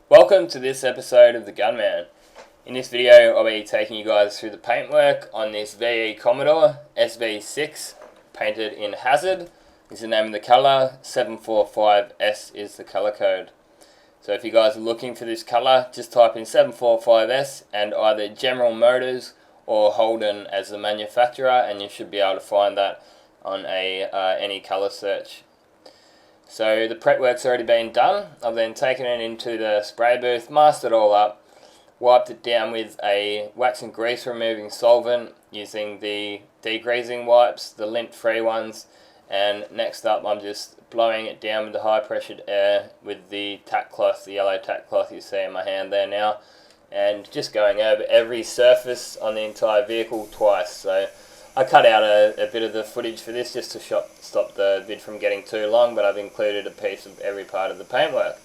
Welcome to this episode of the Gunman. In this video I'll be taking you guys through the paintwork on this VE Commodore SV6 painted in Hazard. This is the name of the colour, 745S is the colour code. So if you guys are looking for this colour, just type in 745S and either General Motors or Holden as the manufacturer, and you should be able to find that on any colour search. So the prep work's already been done. I've then taken it into the spray booth, masked it all up, wiped it down with a wax and grease removing solvent using the degreasing wipes, the lint-free ones, and next up I'm just blowing it down with the high pressured air with the tack cloth, the yellow tack cloth you see in my hand there now, and just going over every surface on the entire vehicle twice. So I cut out a bit of the footage for this just to stop the vid from getting too long, but I've included a piece of every part of the paintwork.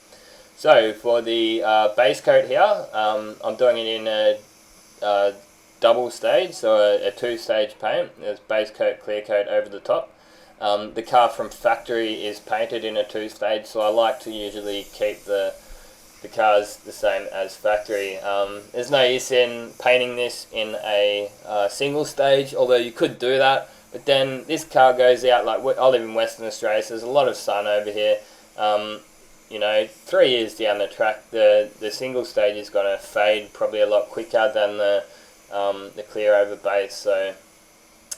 So for the base coat here, I'm doing it in a double stage, so a two-stage paint. There's base coat, clear coat over the top. The car from factory is painted in a two-stage, so I like to usually keep the cars the same as factory. There's no use in painting this in a single stage, although you could do that, but then this car goes out, like I live in Western Australia, so there's a lot of sun over here. You know, 3 years down the track, the single stage is going to fade probably a lot quicker than the clear over base. So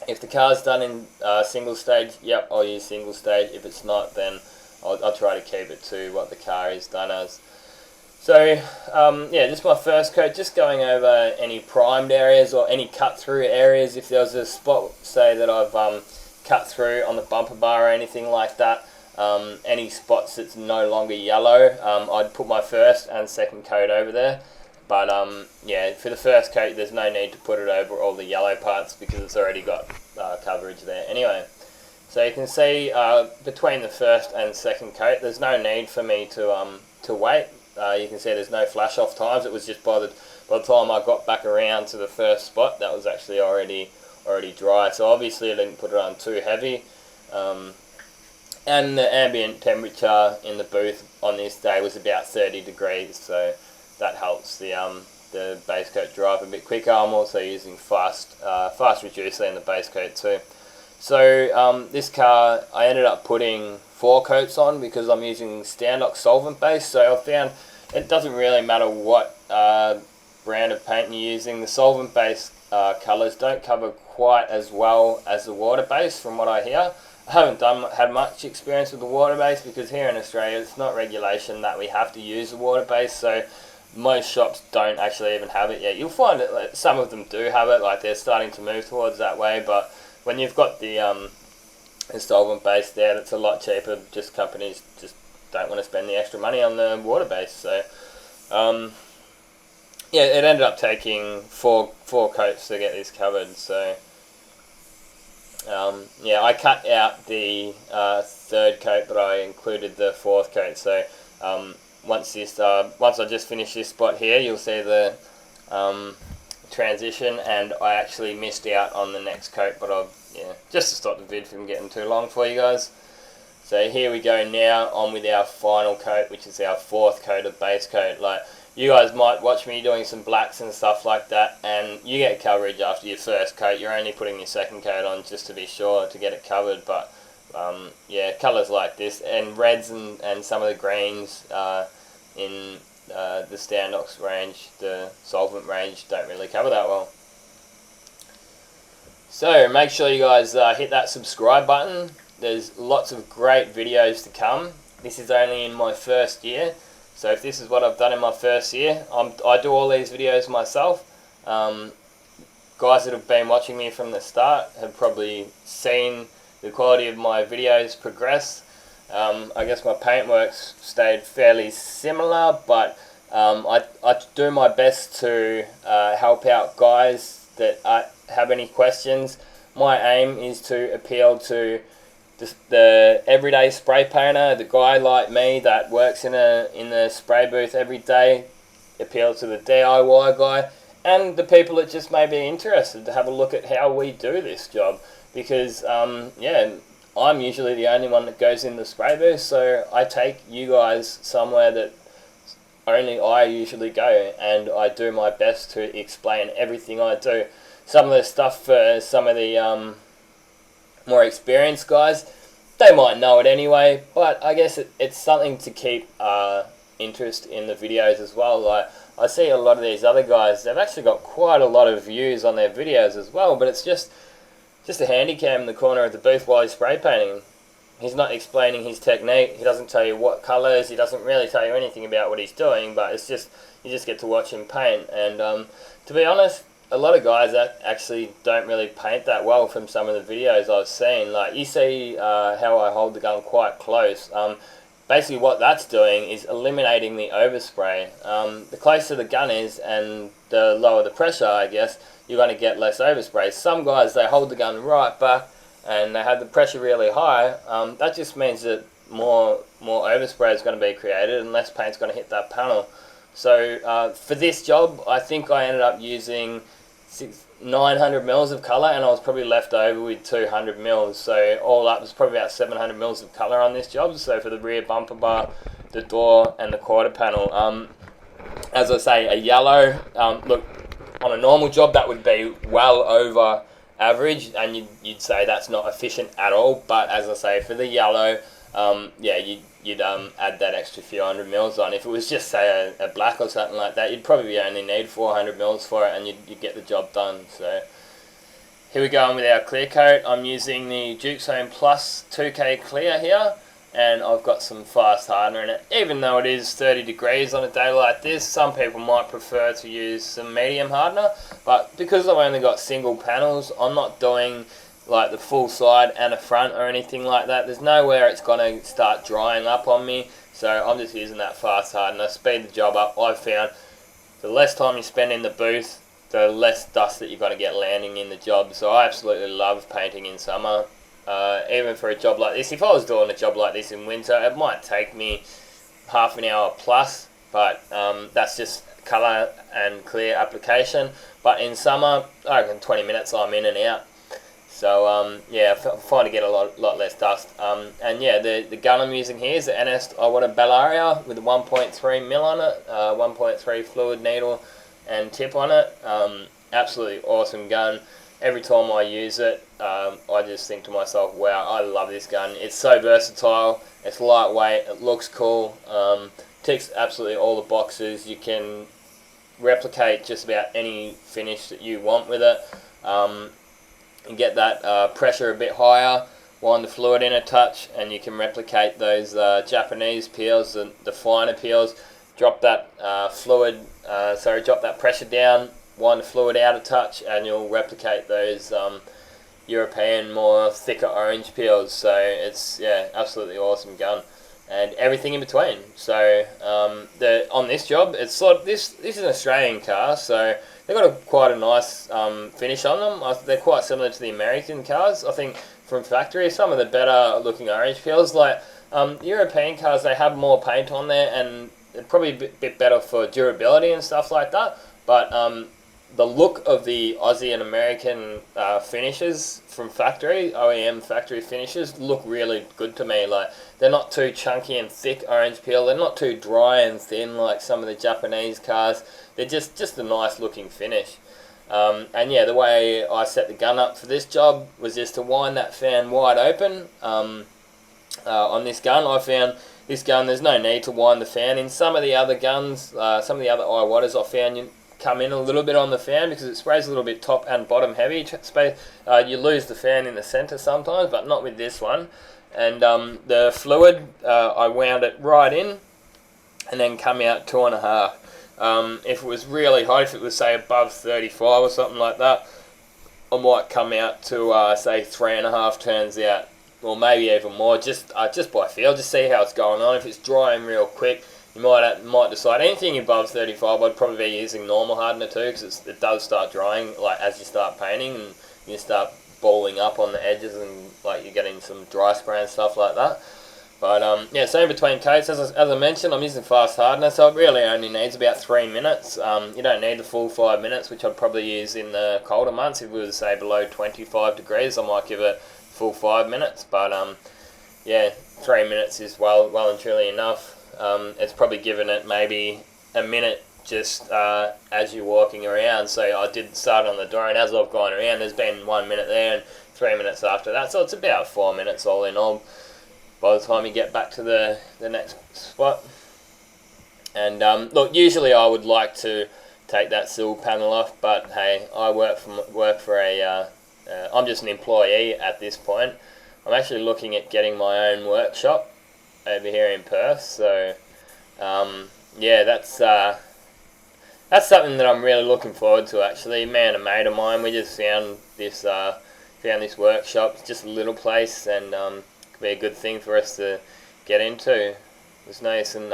if the car's done in single stage, yep, I'll use single stage. If it's not, then I'll try to keep it to what the car is done as. So yeah, this is my first coat, just going over any primed areas or any cut through areas. If there was a spot, say, that I've cut through on the bumper bar or anything like that, any spots that's no longer yellow, I'd put my first and second coat over there. But yeah, for the first coat there's no need to put it over all the yellow parts because it's already got coverage there anyway. So you can see between the first and second coat there's no need for me to wait. You can see there's no flash off times. It was just by the time I got back around to the first spot, that was actually already dry. So obviously I didn't put it on too heavy. And the ambient temperature in the booth on this day was about 30 degrees, so that helps the base coat dry up a bit quicker. I'm also using fast reducer in the base coat too. So this car I ended up putting 4 coats on because I'm using Standox solvent base. So I found it doesn't really matter what brand of paint you're using. The solvent base colours don't cover quite as well as the water base from what I hear. I haven't had much experience with the water base because here in Australia it's not regulation that we have to use the water base, so most shops don't actually even have it yet. You'll find that like, some of them do have it, like they're starting to move towards that way, but when you've got the solvent base there, that's a lot cheaper. Just companies just don't want to spend the extra money on the water base. So yeah, it ended up taking four coats to get this covered. So yeah, I cut out the third coat, but I included the fourth coat. So once I just finished this spot here, you'll see the transition, and I actually missed out on the next coat, but just to stop the vid from getting too long for you guys. So here we go now on with our final coat, which is our fourth coat of base coat. Like, you guys might watch me doing some blacks and stuff like that, and you get coverage after your first coat. You're only putting your second coat on just to be sure to get it covered, but yeah, colours like this, and reds and some of the greens in the Standox range, the solvent range, don't really cover that well. So make sure you guys hit that subscribe button. There's lots of great videos to come. This is only in my first year, so if this is what I've done in my first year, I do all these videos myself. Guys that have been watching me from the start have probably seen the quality of my videos progress. I guess my paintwork's stayed fairly similar, but I do my best to help out guys that have any questions. My aim is to appeal to the everyday spray painter, the guy like me that works in the spray booth every day, appeal to the DIY guy, and the people that just may be interested to have a look at how we do this job, because yeah, I'm usually the only one that goes in the spray booth, so I take you guys somewhere that only I usually go, and I do my best to explain everything I do. Some of the stuff for some of the more experienced guys, they might know it anyway, but I guess it's something to keep interest in the videos as well. Like, I see a lot of these other guys, they've actually got quite a lot of views on their videos as well, but it's just a handy cam in the corner of the booth while he's spray painting. He's not explaining his technique, he doesn't tell you what colours, he doesn't really tell you anything about what he's doing, but it's just, you just get to watch him paint. And to be honest, a lot of guys that actually don't really paint that well from some of the videos I've seen. Like, you see how I hold the gun quite close. Basically what that's doing is eliminating the overspray. The closer the gun is and the lower the pressure, I guess, you're going to get less overspray. Some guys, they hold the gun right back and they have the pressure really high. That just means that more overspray is going to be created and less paint's going to hit that panel. So for this job, I think I ended up using 900 mils of colour, and I was probably left over with 200 mils. So all up was probably about 700 mils of colour on this job. So for the rear bumper bar, the door, and the quarter panel. As I say, a yellow. Look, on a normal job that would be well over average, and you'd say that's not efficient at all. But as I say, for the yellow, yeah, you'd add that extra few hundred mils on. If it was just, say, a black or something like that, you'd probably only need 400 mils for it, and you'd get the job done. So here we go on with our clear coat. I'm using the Duke Zone Plus 2K Clear here, and I've got some fast hardener in it. Even though it is 30 degrees on a day like this, some people might prefer to use some medium hardener, but because I've only got single panels, I'm not doing like the full side and a front or anything like that. There's nowhere it's going to start drying up on me, so I'm just using that fast hardener. Speed the job up. I've found the less time you spend in the booth, the less dust that you've got to get landing in the job. So I absolutely love painting in summer. Even for a job like this, if I was doing a job like this in winter, it might take me half an hour plus, but that's just colour and clear application. But in summer, I reckon 20 minutes I'm in and out. So yeah, I find to get a lot less dust. And yeah, the gun I'm using here is the Anest Iwata Bellaria with a 1.3 mil on it, 1.3 fluid needle and tip on it. Absolutely awesome gun. Every time I use it, I just think to myself, wow, I love this gun. It's so versatile, it's lightweight, it looks cool, ticks absolutely all the boxes. You can replicate just about any finish that you want with it. And get that pressure a bit higher, wind the fluid in a touch, and you can replicate those Japanese peels, the finer peels. Drop that drop that pressure down, wind the fluid out a touch, and you'll replicate those European, more thicker orange peels. So it's, yeah, absolutely awesome gun, and everything in between. So on this job, it's sort of, this is an Australian car, so they've got quite a nice finish on them. They're quite similar to the American cars, I think, from factory. Some of the better looking orange peels, like European cars, they have more paint on there, and they're probably a bit better for durability and stuff like that. But the look of the Aussie and American finishes from factory, OEM factory finishes, look really good to me. Like, they're not too chunky and thick orange peel. They're not too dry and thin like some of the Japanese cars. They're just a nice looking finish. And yeah, the way I set the gun up for this job was just to wind that fan wide open. On this gun, I found this gun, there's no need to wind the fan. In some of the other guns, some of the other Iwatas, I found you come in a little bit on the fan because it sprays a little bit top and bottom heavy. You lose the fan in the centre sometimes, but not with this one. And the fluid, I wound it right in and then come out 2.5. If it was really hot, if it was, say, above 35 or something like that, I might come out to say 3.5 turns out, or maybe even more, just by feel, just see how it's going on. If it's drying real quick, you might decide. Anything above 35, I'd probably be using normal hardener too, because it does start drying, like, as you start painting, and you start balling up on the edges, and like you're getting some dry spray and stuff like that. But yeah, so in between coats, as I mentioned, I'm using fast hardener, so it really only needs about 3 minutes. You don't need the full 5 minutes, which I'd probably use in the colder months. If it was, say, below 25 degrees, I might give it full 5 minutes. But yeah, 3 minutes is well and truly enough. It's probably given it maybe a minute just as you're walking around. So I did start on the door, and as I've gone around, there's been 1 minute there and 3 minutes after that. So it's about 4 minutes all in all by the time you get back to the next spot. And look, usually I would like to take that sill panel off, but hey, I work for a I'm just an employee at this point. I'm actually looking at getting my own workshop over here in Perth, so yeah, that's something that I'm really looking forward to. Actually, me and a mate of mine, we just found this workshop. It's just a little place, and could be a good thing for us to get into. It's nice, and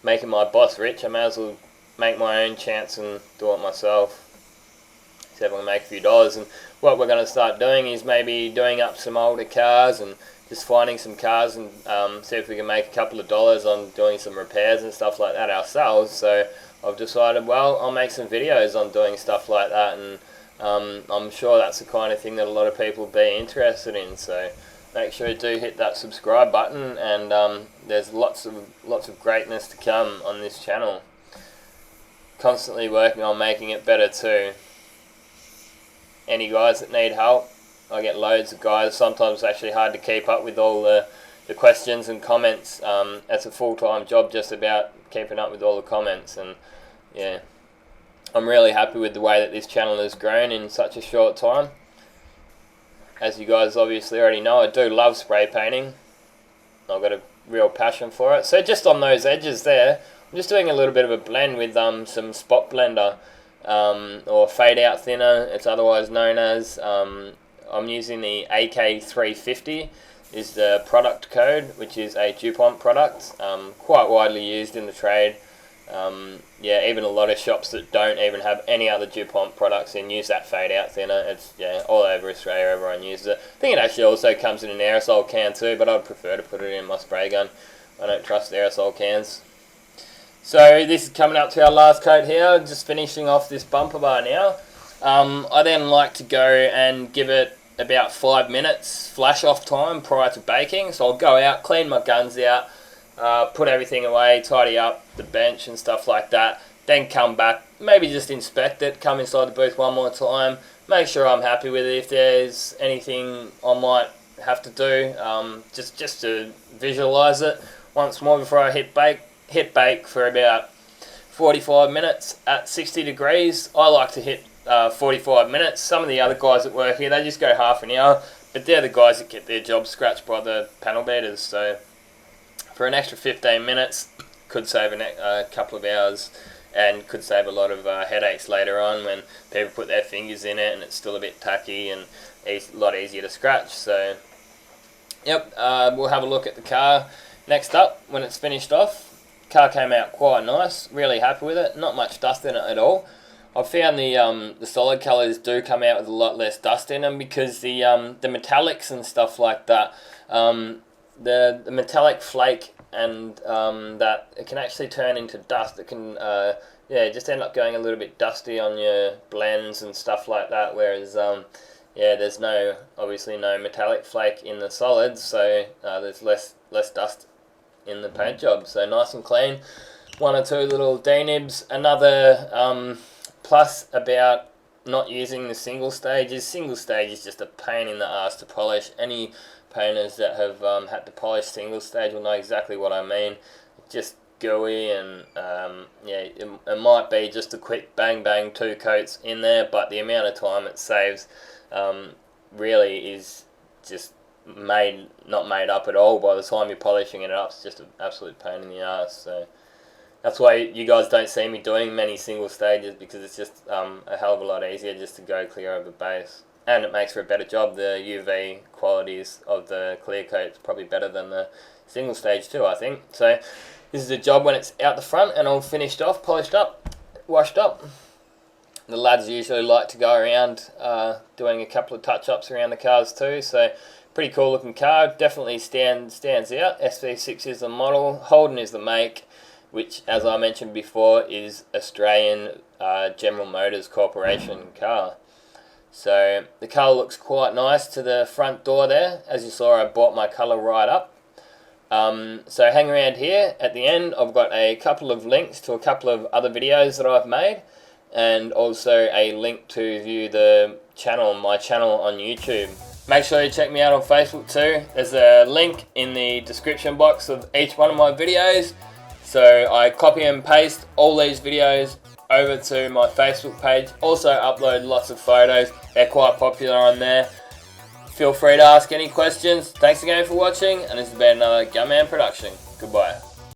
making my boss rich, I may as well make my own chance and do it myself. See if I can make a few dollars. And what we're going to start doing is maybe doing up some older cars and just finding some cars and see if we can make a couple of dollars on doing some repairs and stuff like that ourselves. So I've decided, well, I'll make some videos on doing stuff like that, and I'm sure that's the kind of thing that a lot of people will be interested in. So make sure you do hit that subscribe button, and there's lots of greatness to come on this channel. Constantly working on making it better too. Any guys that need help, I get loads of guys. Sometimes it's actually hard to keep up with all the questions and comments. It's a full-time job just about keeping up with all the comments, and yeah, I'm really happy with the way that this channel has grown in such a short time. As you guys obviously already know, I do love spray painting. I've got a real passion for it. So just on those edges there, I'm just doing a little bit of a blend with some spot blender, or fade out thinner, it's otherwise known as. I'm using the AK350 is the product code, which is a DuPont product, quite widely used in the trade. Yeah, even a lot of shops that don't even have any other DuPont products in use that fade out thinner. It's, yeah, all over Australia, everyone uses it. I think it actually also comes in an aerosol can too, but I'd prefer to put it in my spray gun. I don't trust aerosol cans. So this is coming up to our last coat here, just finishing off this bumper bar now. I then like to go and give it about 5 minutes flash off time prior to baking. So I'll go out, clean my guns out, put everything away, tidy up the bench and stuff like that, then come back, maybe just inspect it, come inside the booth one more time, make sure I'm happy with it. If there's anything I might have to do, just to visualize it once more before I hit bake for about 45 minutes at 60 degrees. I like to hit 45 minutes. Some of the other guys that work here, they just go half an hour, but they're the guys that get their job scratched by the panel beaters. So for an extra 15 minutes, could save a couple of hours, and could save a lot of headaches later on when people put their fingers in it and it's still a bit tacky and a lot easier to scratch. So yep, we'll have a look at the car next up when it's finished off. Car came out quite nice, really happy with it, not much dust in it at all. I found the solid colours do come out with a lot less dust in them, because the metallics and stuff like that, the metallic flake and that it can actually turn into dust. It can yeah, just end up going a little bit dusty on your blends and stuff like that, whereas yeah, there's obviously no metallic flake in the solids, so there's less dust in the paint job. So nice and clean. One or two little D-nibs. Another plus about not using the single stages. Single stage is just a pain in the ass to polish. Any painters that have had to polish single stage will know exactly what I mean. It's just gooey, and yeah, it might be just a quick bang 2 coats in there, but the amount of time it saves really is just not made up at all. By the time you're polishing it up, it's just an absolute pain in the ass. So that's why you guys don't see me doing many single stages, because it's just a hell of a lot easier just to go clear over base, and it makes for a better job. The UV qualities of the clear coat is probably better than the single stage too, I think. So this is the job when it's out the front and all finished off, polished up, washed up. The lads usually like to go around doing a couple of touch-ups around the cars too, so Pretty cool looking car, definitely stands out. SV6 is the model, Holden is the make, which, as I mentioned before, is Australian General Motors Corporation car. So the colour looks quite nice to the front door there. As you saw, I brought my colour right up. So hang around here. At the end, I've got a couple of links to a couple of other videos that I've made, and also a link to view the channel, my channel on YouTube. Make sure you check me out on Facebook too. There's a link in the description box of each one of my videos. So I copy and paste all these videos over to my Facebook page. Also upload lots of photos. They're quite popular on there. Feel free to ask any questions. Thanks again for watching, and this has been another Gunman production. Goodbye.